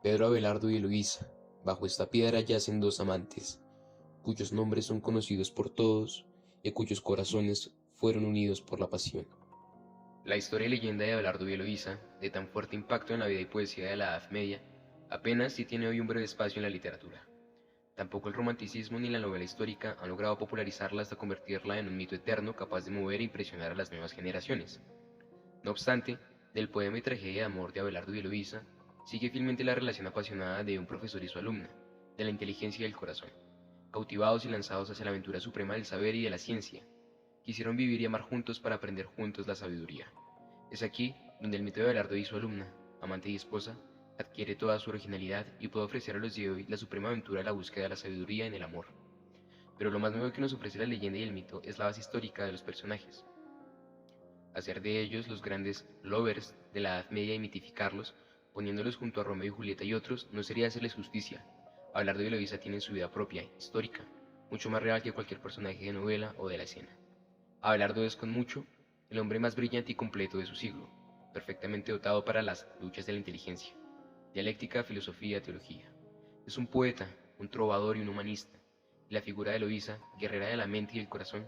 Pedro Abelardo y Eloísa. Bajo esta piedra yacen dos amantes, cuyos nombres son conocidos por todos y cuyos corazones fueron unidos por la pasión. La historia y leyenda de Abelardo y Eloísa, de tan fuerte impacto en la vida y poesía de la Edad Media, apenas si tiene hoy un breve espacio en la literatura. Tampoco el romanticismo ni la novela histórica han logrado popularizarla hasta convertirla en un mito eterno capaz de mover e impresionar a las nuevas generaciones. No obstante, del poema y tragedia de amor de Abelardo y Eloísa, sigue fielmente la relación apasionada de un profesor y su alumna, de la inteligencia y del corazón. Cautivados y lanzados hacia la aventura suprema del saber y de la ciencia, quisieron vivir y amar juntos para aprender juntos la sabiduría. Es aquí donde el mito de Abelardo y su alumna, amante y esposa, adquiere toda su originalidad y puede ofrecer a los de hoy la suprema aventura de la búsqueda de la sabiduría en el amor. Pero lo más nuevo que nos ofrece la leyenda y el mito es la base histórica de los personajes. Hacer de ellos los grandes lovers de la Edad Media y mitificarlos, poniéndolos junto a Romeo y Julieta y otros, no sería hacerles justicia. Abelardo y Eloísa tienen su vida propia, histórica, mucho más real que cualquier personaje de novela o de la escena. Abelardo es con mucho el hombre más brillante y completo de su siglo, perfectamente dotado para las luchas de la inteligencia, dialéctica, filosofía, teología. Es un poeta, un trovador y un humanista, y la figura de Eloísa, guerrera de la mente y el corazón,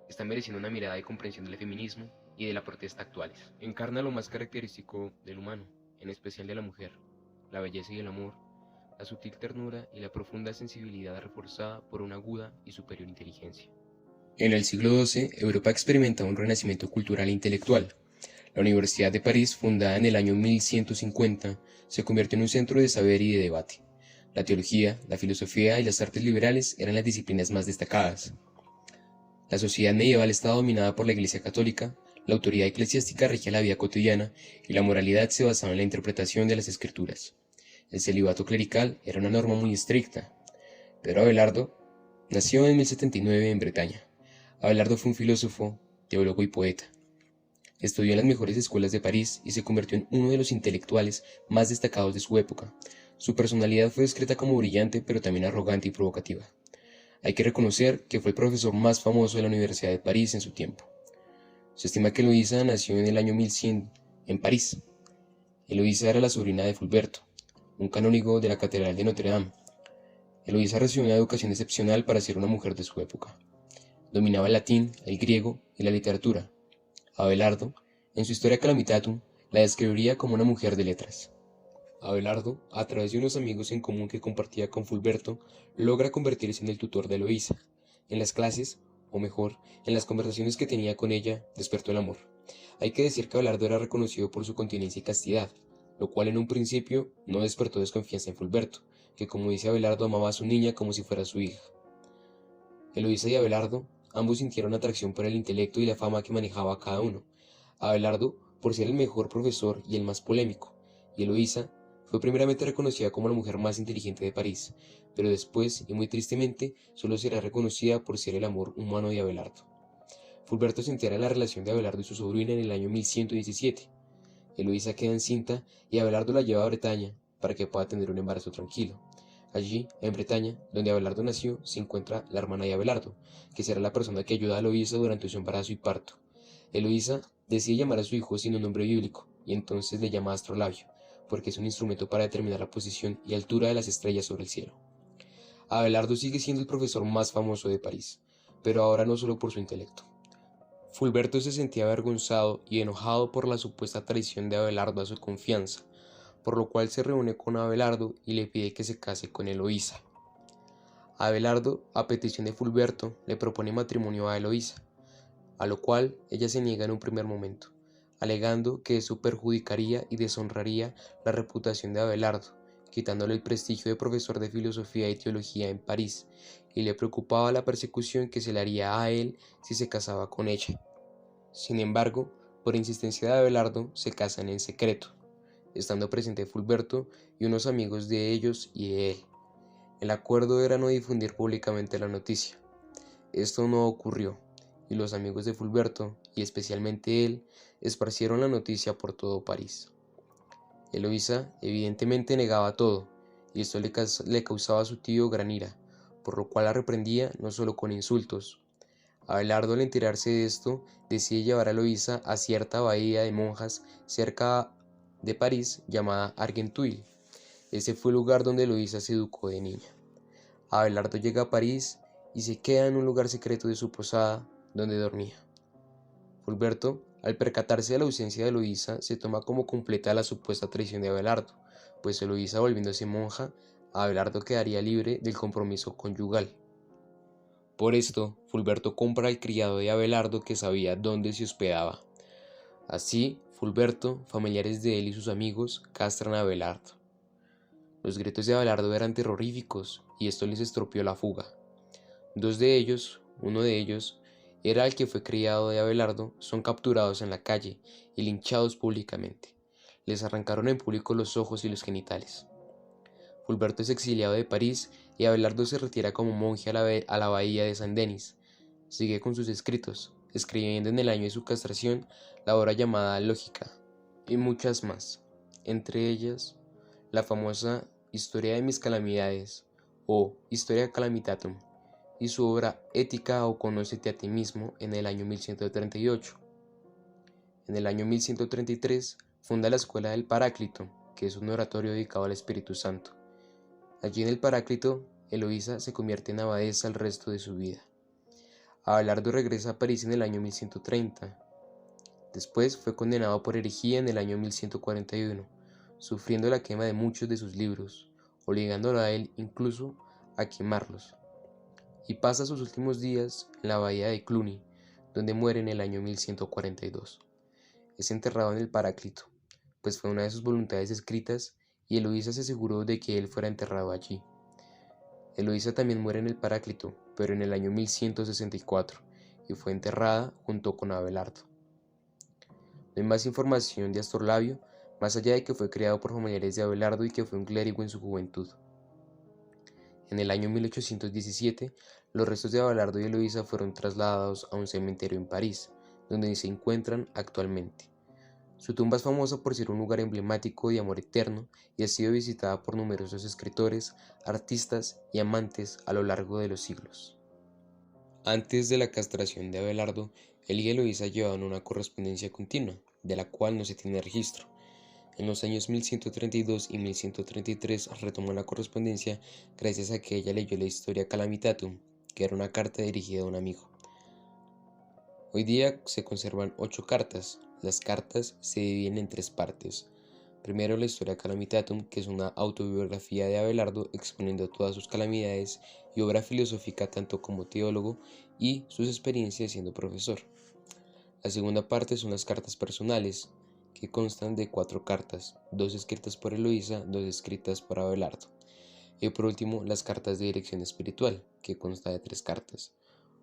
está mereciendo una mirada de comprensión del feminismo y de la protesta actuales. Encarna lo más característico del humano, en especial de la mujer, la belleza y el amor, la sutil ternura y la profunda sensibilidad reforzada por una aguda y superior inteligencia. En el siglo XII, Europa experimenta un renacimiento cultural e intelectual. La Universidad de París, fundada en el año 1150, se convirtió en un centro de saber y de debate. La teología, la filosofía y las artes liberales eran las disciplinas más destacadas. La sociedad medieval estaba dominada por la Iglesia católica, la autoridad eclesiástica regía la vida cotidiana y la moralidad se basaba en la interpretación de las escrituras. El celibato clerical era una norma muy estricta. Pedro Abelardo nació en 1079 en Bretaña. Abelardo fue un filósofo, teólogo y poeta. Estudió en las mejores escuelas de París y se convirtió en uno de los intelectuales más destacados de su época. Su personalidad fue descrita como brillante, pero también arrogante y provocativa. Hay que reconocer que fue el profesor más famoso de la Universidad de París en su tiempo. Se estima que Eloísa nació en el año 1100 en París. Eloísa era la sobrina de Fulberto, un canónigo de la Catedral de Notre Dame. Eloísa recibió una educación excepcional para ser una mujer de su época. Dominaba el latín, el griego y la literatura. Abelardo, en su Historia Calamitatum, la describiría como una mujer de letras. Abelardo, a través de unos amigos en común que compartía con Fulberto, logra convertirse en el tutor de Eloísa. En las clases, o mejor, en las conversaciones que tenía con ella, despertó el amor. Hay que decir que Abelardo era reconocido por su continencia y castidad, lo cual en un principio no despertó desconfianza en Fulberto, que como dice Abelardo amaba a su niña como si fuera su hija. Eloísa y Abelardo, ambos sintieron atracción por el intelecto y la fama que manejaba cada uno. Abelardo por ser el mejor profesor y el más polémico, y Eloísa fue primeramente reconocida como la mujer más inteligente de París, pero después, y muy tristemente, solo será reconocida por ser el amor humano de Abelardo. Fulberto se entera de la relación de Abelardo y su sobrina en el año 1117. Eloísa queda encinta y Abelardo la lleva a Bretaña para que pueda tener un embarazo tranquilo. Allí, en Bretaña, donde Abelardo nació, se encuentra la hermana de Abelardo, que será la persona que ayuda a Eloísa durante su embarazo y parto. Eloísa decide llamar a su hijo sin un nombre bíblico, y entonces le llama astrolabio, porque es un instrumento para determinar la posición y altura de las estrellas sobre el cielo. Abelardo sigue siendo el profesor más famoso de París, pero ahora no solo por su intelecto. Fulberto se sentía avergonzado y enojado por la supuesta traición de Abelardo a su confianza, por lo cual se reúne con Abelardo y le pide que se case con Eloísa. Abelardo, a petición de Fulberto, le propone matrimonio a Eloísa, a lo cual ella se niega en un primer momento, alegando que eso perjudicaría y deshonraría la reputación de Abelardo, quitándole el prestigio de profesor de filosofía y teología en París, y le preocupaba la persecución que se le haría a él si se casaba con ella. Sin embargo, por insistencia de Abelardo, se casan en secreto, estando presente Fulberto y unos amigos de ellos y de él. El acuerdo era no difundir públicamente la noticia. Esto no ocurrió, y los amigos de Fulberto, y especialmente él, esparcieron la noticia por todo París. Eloísa evidentemente negaba todo, y esto le causaba a su tío gran ira, por lo cual la reprendía no solo con insultos. Abelardo, al enterarse de esto, decide llevar a Eloísa a cierta bahía de monjas cerca de París llamada Argenteuil. Ese fue el lugar donde Eloísa se educó de niña. Abelardo llega a París y se queda en un lugar secreto de su posada, donde dormía. Fulberto, al percatarse de la ausencia de Eloísa, se toma como completa la supuesta traición de Abelardo, pues Eloísa volviéndose monja, Abelardo quedaría libre del compromiso conyugal. Por esto, Fulberto compra al criado de Abelardo que sabía dónde se hospedaba. Así, Fulberto, familiares de él y sus amigos castran a Abelardo. Los gritos de Abelardo eran terroríficos y esto les estropeó la fuga. Uno de ellos, era el que fue criado de Abelardo, son capturados en la calle y linchados públicamente. Les arrancaron en público los ojos y los genitales. Fulberto es exiliado de París y Abelardo se retira como monje a la bahía de Saint-Denis. Sigue con sus escritos, escribiendo en el año de su castración la obra llamada Lógica, y muchas más, entre ellas la famosa Historia de mis calamidades o Historia Calamitatum, y su obra Ética o Conócete a ti mismo en el año 1138. En el año 1133 funda la Escuela del Paráclito, que es un oratorio dedicado al Espíritu Santo. Allí en el Paráclito, Eloísa se convierte en abadesa el resto de su vida. Abelardo regresa a París en el año 1130. Después fue condenado por herejía en el año 1141, sufriendo la quema de muchos de sus libros, obligándolo a él incluso a quemarlos. Y pasa sus últimos días en la bahía de Cluny, donde muere en el año 1142. Es enterrado en el Paráclito, pues fue una de sus voluntades escritas y Eloísa se aseguró de que él fuera enterrado allí. Eloísa también muere en el Paráclito, pero en el año 1164, y fue enterrada junto con Abelardo. No hay más información de Astrolabio, más allá de que fue criado por familiares de Abelardo y que fue un clérigo en su juventud. En el año 1817, los restos de Abelardo y Eloísa fueron trasladados a un cementerio en París, donde se encuentran actualmente. Su tumba es famosa por ser un lugar emblemático de amor eterno y ha sido visitada por numerosos escritores, artistas y amantes a lo largo de los siglos. Antes de la castración de Abelardo, él y Eloísa llevaban una correspondencia continua, de la cual no se tiene registro. En los años 1132 y 1133 retomó la correspondencia gracias a que ella leyó la Historia Calamitatum, que era una carta dirigida a un amigo. Hoy día se conservan 8 cartas. Las cartas se dividen en 3 partes. Primero, la Historia Calamitatum, que es una autobiografía de Abelardo exponiendo todas sus calamidades y obra filosófica tanto como teólogo y sus experiencias siendo profesor. La segunda parte son las cartas personales, que constan de 4 cartas, 2 escritas por Eloísa, 2 escritas por Abelardo. Y por último, las cartas de dirección espiritual, que consta de 3 cartas.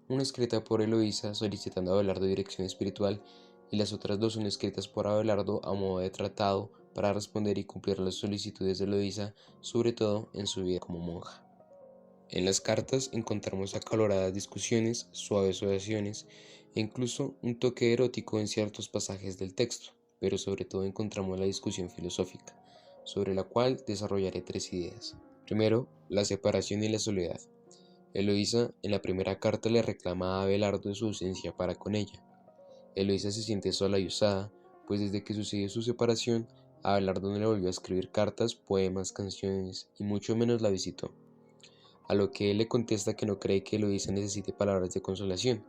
Una escrita por Eloísa solicitando a Abelardo dirección espiritual y las otras 2 son escritas por Abelardo a modo de tratado para responder y cumplir las solicitudes de Eloísa, sobre todo en su vida como monja. En las cartas encontramos acaloradas discusiones, suaves oraciones e incluso un toque erótico en ciertos pasajes del texto, pero sobre todo encontramos la discusión filosófica, sobre la cual desarrollaré 3 ideas. Primero, la separación y la soledad. Eloísa en la primera carta le reclama a Abelardo su ausencia para con ella. Eloísa se siente sola y usada, pues desde que sucedió su separación, Abelardo no le volvió a escribir cartas, poemas, canciones y mucho menos la visitó. A lo que él le contesta que no cree que Eloísa necesite palabras de consolación,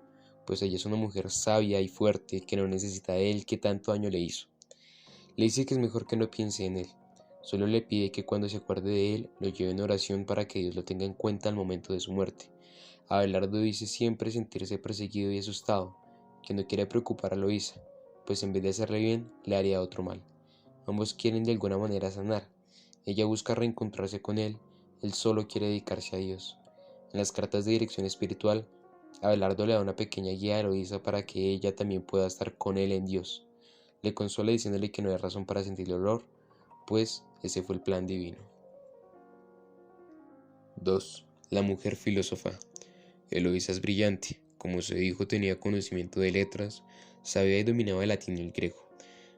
pues ella es una mujer sabia y fuerte que no necesita de él que tanto daño le hizo. Le dice que es mejor que no piense en él, solo le pide que cuando se acuerde de él lo lleve en oración para que Dios lo tenga en cuenta al momento de su muerte. Abelardo dice siempre sentirse perseguido y asustado, que no quiere preocupar a Eloísa, pues en vez de hacerle bien, le haría otro mal. Ambos quieren de alguna manera sanar. Ella busca reencontrarse con él solo quiere dedicarse a Dios. En las cartas de dirección espiritual, Abelardo le da una pequeña guía a Eloísa para que ella también pueda estar con él en Dios. Le consuela diciéndole que no hay razón para sentir dolor, pues ese fue el plan divino. 2. La mujer filósofa. Eloísa es brillante, como se dijo tenía conocimiento de letras, sabía y dominaba el latín y el griego.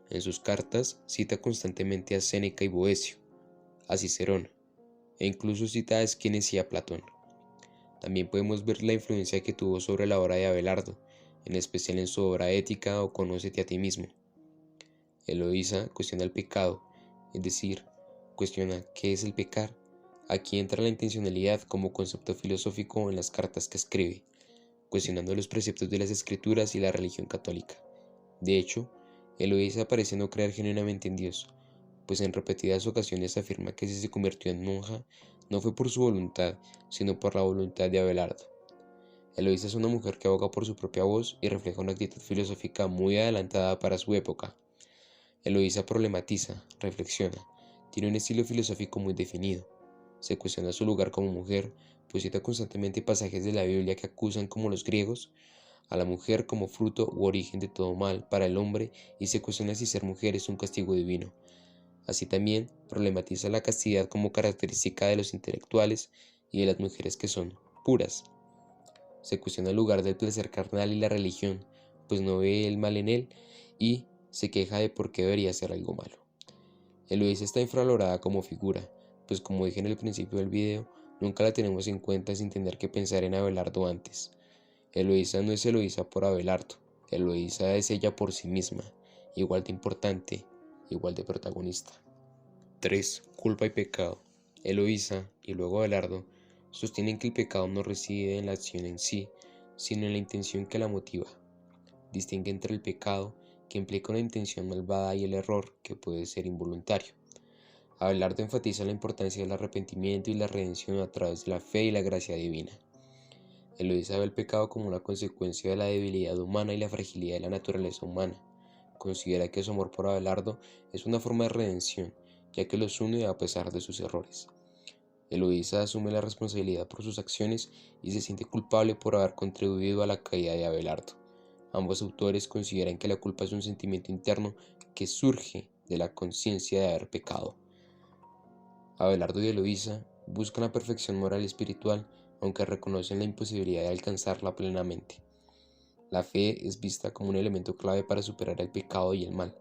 En sus cartas cita constantemente a Séneca y Boecio, a Cicerón, e incluso cita a Esquines y a Platón. También podemos ver la influencia que tuvo sobre la obra de Abelardo, en especial en su obra Ética o Conócete a ti mismo. Eloísa cuestiona el pecado, es decir, cuestiona qué es el pecar. Aquí entra la intencionalidad como concepto filosófico en las cartas que escribe, cuestionando los preceptos de las escrituras y la religión católica. De hecho, Eloísa parece no creer genuinamente en Dios, pues en repetidas ocasiones afirma que si se convirtió en monja no fue por su voluntad, sino por la voluntad de Abelardo. Eloísa es una mujer que aboga por su propia voz y refleja una actitud filosófica muy adelantada para su época. Eloísa problematiza, reflexiona, tiene un estilo filosófico muy definido. Se cuestiona su lugar como mujer, pues cita constantemente pasajes de la Biblia que acusan, como los griegos, a la mujer como fruto u origen de todo mal para el hombre, y se cuestiona si ser mujer es un castigo divino. Así también problematiza la castidad como característica de los intelectuales y de las mujeres que son puras. Se cuestiona el lugar del placer carnal y la religión, pues no ve el mal en él y se queja de por qué debería ser algo malo. Eloísa está infravalorada como figura, pues como dije en el principio del video, nunca la tenemos en cuenta sin tener que pensar en Abelardo antes. Eloísa no es Eloísa por Abelardo, Eloísa es ella por sí misma, igual de importante, igual de protagonista. 3. Culpa y pecado. Eloísa y luego Abelardo sostienen que el pecado no reside en la acción en sí, sino en la intención que la motiva. Distingue entre el pecado, que implica una intención malvada, y el error, que puede ser involuntario. Abelardo enfatiza la importancia del arrepentimiento y la redención a través de la fe y la gracia divina. Eloísa ve el pecado como una consecuencia de la debilidad humana y la fragilidad de la naturaleza humana. Considera que su amor por Abelardo es una forma de redención, ya que los une a pesar de sus errores. Eloísa asume la responsabilidad por sus acciones y se siente culpable por haber contribuido a la caída de Abelardo. Ambos autores consideran que la culpa es un sentimiento interno que surge de la conciencia de haber pecado. Abelardo y Eloísa buscan la perfección moral y espiritual, aunque reconocen la imposibilidad de alcanzarla plenamente. La fe es vista como un elemento clave para superar el pecado y el mal.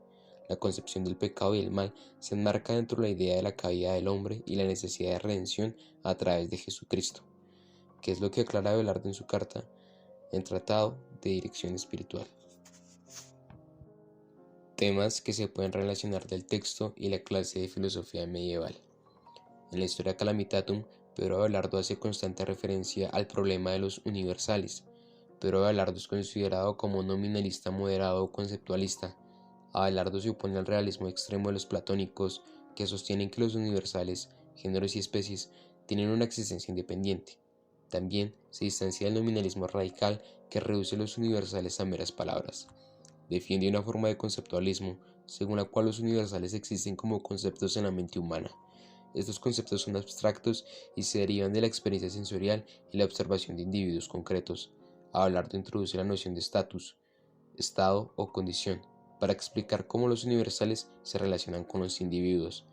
La concepción del pecado y el mal se enmarca dentro de la idea de la caída del hombre y la necesidad de redención a través de Jesucristo, que es lo que aclara Abelardo en su carta en Tratado de Dirección Espiritual. Temas que se pueden relacionar del texto y la clase de filosofía medieval. En la Historia Calamitatum, Pedro Abelardo hace constante referencia al problema de los universales. Pedro Abelardo es considerado como un nominalista moderado o conceptualista. Abelardo se opone al realismo extremo de los platónicos, que sostienen que los universales, géneros y especies, tienen una existencia independiente. También se distancia del nominalismo radical, que reduce los universales a meras palabras. Defiende una forma de conceptualismo, según la cual los universales existen como conceptos en la mente humana. Estos conceptos son abstractos y se derivan de la experiencia sensorial y la observación de individuos concretos. Abelardo introduce la noción de estatus, estado o condición, para explicar cómo los universales se relacionan con los individuos.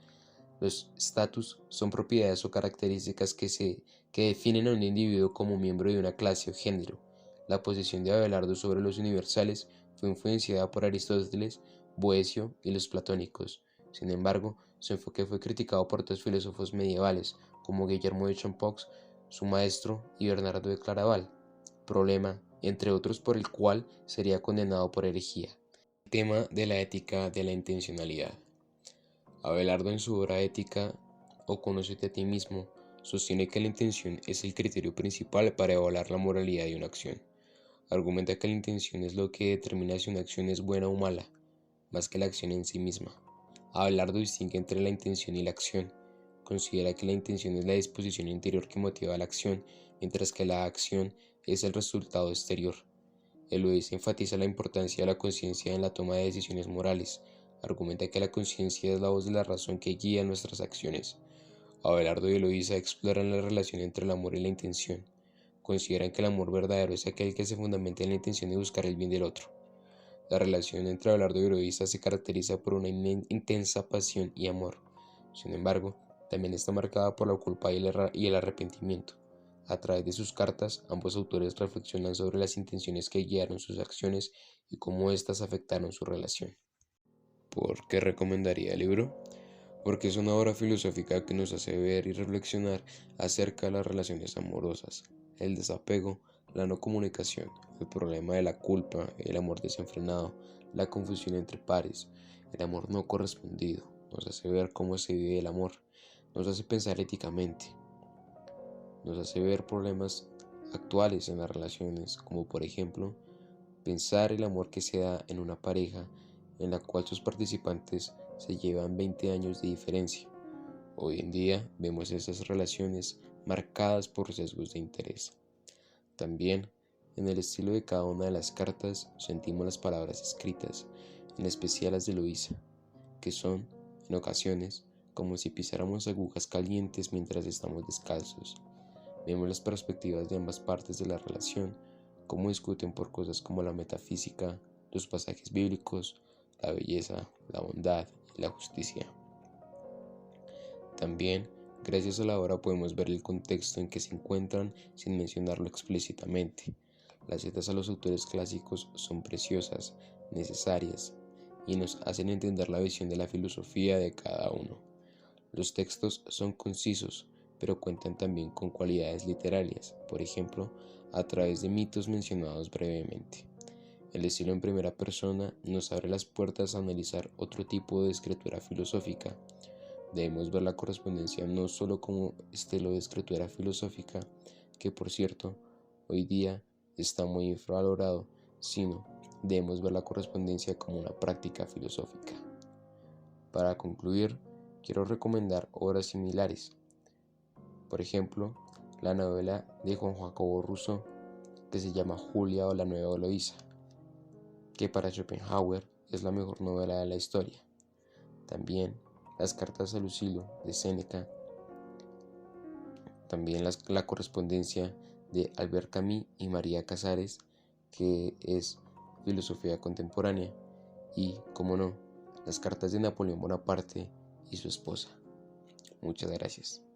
Los estatus son propiedades o características que definen a un individuo como miembro de una clase o género. La posición de Abelardo sobre los universales fue influenciada por Aristóteles, Boecio y los platónicos. Sin embargo, su enfoque fue criticado por otros filósofos medievales, como Guillermo de Champox, su maestro, y Bernardo de Claraval, problema, entre otros, por el cual sería condenado por herejía. Tema de la ética de la intencionalidad. Abelardo, en su obra Ética o Conócete a ti mismo, sostiene que la intención es el criterio principal para evaluar la moralidad de una acción. Argumenta que la intención es lo que determina si una acción es buena o mala, más que la acción en sí misma. Abelardo distingue entre la intención y la acción. Considera que la intención es la disposición interior que motiva la acción, mientras que la acción es el resultado exterior. Eloísa enfatiza la importancia de la conciencia en la toma de decisiones morales. Argumenta que la conciencia es la voz de la razón que guía nuestras acciones. Abelardo y Eloísa exploran la relación entre el amor y la intención. Consideran que el amor verdadero es aquel que se fundamenta en la intención de buscar el bien del otro. La relación entre Abelardo y Eloísa se caracteriza por una intensa pasión y amor. Sin embargo, también está marcada por la culpa y el arrepentimiento. A través de sus cartas, ambos autores reflexionan sobre las intenciones que guiaron sus acciones y cómo éstas afectaron su relación. ¿Por qué recomendaría el libro? Porque es una obra filosófica que nos hace ver y reflexionar acerca de las relaciones amorosas, el desapego, la no comunicación, el problema de la culpa, el amor desenfrenado, la confusión entre pares, el amor no correspondido. Nos hace ver cómo se vive el amor nos hace pensar éticamente, nos hace ver problemas actuales en las relaciones, como por ejemplo, pensar el amor que se da en una pareja en la cual sus participantes se llevan 20 años de diferencia. Hoy en día vemos esas relaciones marcadas por sesgos de interés. También, en el estilo de cada una de las cartas, sentimos las palabras escritas, en especial las de Luisa, que son, en ocasiones, como si pisáramos agujas calientes mientras estamos descalzos. Vemos las perspectivas de ambas partes de la relación, cómo discuten por cosas como la metafísica, los pasajes bíblicos, la belleza, la bondad y la justicia. También, gracias a la obra podemos ver el contexto en que se encuentran sin mencionarlo explícitamente. Las citas a los autores clásicos son preciosas, necesarias, y nos hacen entender la visión de la filosofía de cada uno. Los textos son concisos, pero cuentan también con cualidades literarias, por ejemplo, a través de mitos mencionados brevemente. El estilo en primera persona nos abre las puertas a analizar otro tipo de escritura filosófica. Debemos ver la correspondencia no solo como estilo de escritura filosófica, que por cierto, hoy día está muy infravalorado, sino debemos ver la correspondencia como una práctica filosófica. Para concluir, quiero recomendar obras similares. Por ejemplo, la novela de Juan Jacobo Rousseau, que se llama Julia o la nueva Eloísa, que para Schopenhauer es la mejor novela de la historia. También las cartas a Lucilo de Séneca, también la correspondencia de Albert Camus y María Casares, que es filosofía contemporánea, y, como no, las cartas de Napoleón Bonaparte y su esposa. Muchas gracias.